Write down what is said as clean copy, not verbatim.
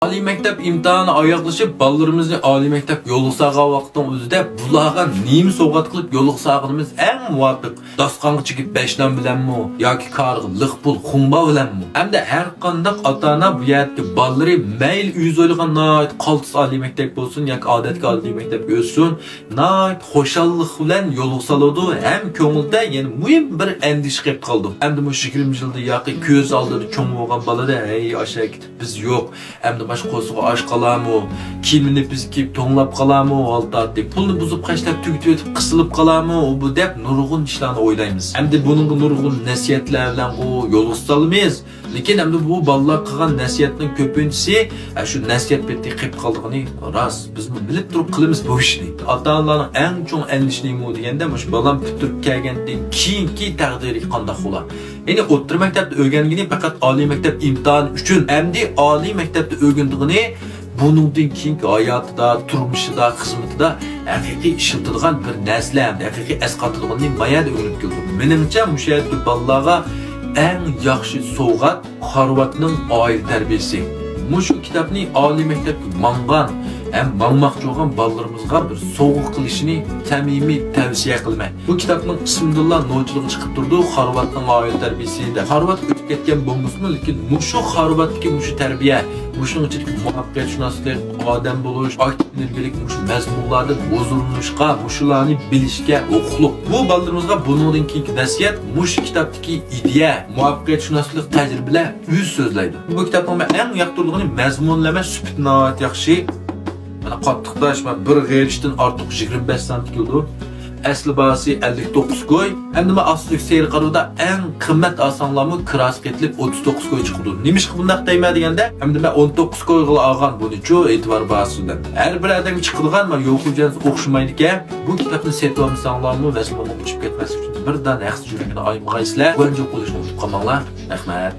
Oliy maktab imtihoni oyoqlashib, bolalarimizni oliy maktab yo'liqsaga vaqtning o'zida bularga nima sovg'at qilib yo'liqsag'imiz eng muvofiq. Dostonga chiqib 5 non bilanmi yoki qarg'i liq pul xumba bilanmi? Hamda har qanday ota-ona bu yerda bolalari mayl uy o'ylagan nayt qaltis oliy maktab bo'lsin yoki odatga oliy maktab o'tsin, nayt xoshallik bilan yo'liqsaladi, ham ko'ngilda yana muhim bir andish qilib qoldi. Hamda bu 20 yilda yoki ko'z oldida cho'ng bo'lgan bolada, "Ey, aşağı ketib biz yo'q." Hamda baş qo'siga osh qalamu, kiyimini biz kiyib to'nglab qalamu, oltatdi. Pulni buzib qashlab tugitib o'tib qisilib qalamu, bu deb nurg'un ishlarni o'ylaymiz. Hamda buning nurg'un nasihatlar bilan u yo'liqsalmaymiz. Lekin hamda bu bolalar qilgan nasihatning ko'pinchisi shu nasihat betdi qilib qoldig'ini rost. Biz bilib turib qilamiz bu ishni. Ota-onalarning eng cho'ng andishli nima deganda, mush bolam bitirib kelgandan keyingi taqdiri qanday bo'lar? Yani o'rta maktabda o'rgangani faqat oliy maktab imtihoni uchun, hamda oliy maktabda o'rgandig'ini buningdan keyingi hayotida, turmushida, xizmatida haqiqiy ishiltirgan bir narsa, haqiqiy asqatadiganni mayada o'rganib keldi. Menimcha bu yerda bolalarga eng yaxshi sovg'at Harvardning oila tarbiyasi. Mushu kitobni oliy maktabga mangan hem mangmoqchi bo'lgan bolalarimizga bir sovg'a qilishini samimiy tavsiya qilaman. Bu kitobning ismidilla nochiligi chiqib turdi, Harvardning oila tarbiyasida. Harvard o'tib ketgan bo'lmasmi, lekin mushu Harvarddagi mushu tarbiya, mushuning ichidagi muvaffaqiyatshunaslik, odam bo'lish, aktivlik, mushu mazmunlarda o'zlanishga, mushularni bilishga huquqli. Bu bolalarimizga buningdan keyingi nasihat mushu kitobdagi ideya, muvaffaqiyatshunaslik tajribalar o'z so'zlaydi. Bu kitobning eng yoqtirlig'ini mazmunlama sifat yaxshi. Mana qattiqdash bir g'erishdan ortiq 25 sent keldi. Asli bahası 59 koy. Hem de asli seyir qarıda en qimmat asanlamı kiras ketilib 39 koy çıkıldı. Neymiş ki bundaq deyme degende? Hem de 19 koy qılı alğan bunu çoğu etibar bahasından. Her bir adam çıkılgan ama yoxucanız oxşumaydı ki bu kitabını setib almışsanlarmı ve sonunu uçup ketmesi için birden əxsi jürgünü aymığa islə. Önce qoluşunu uçup qalmaqlar. Rəhmət.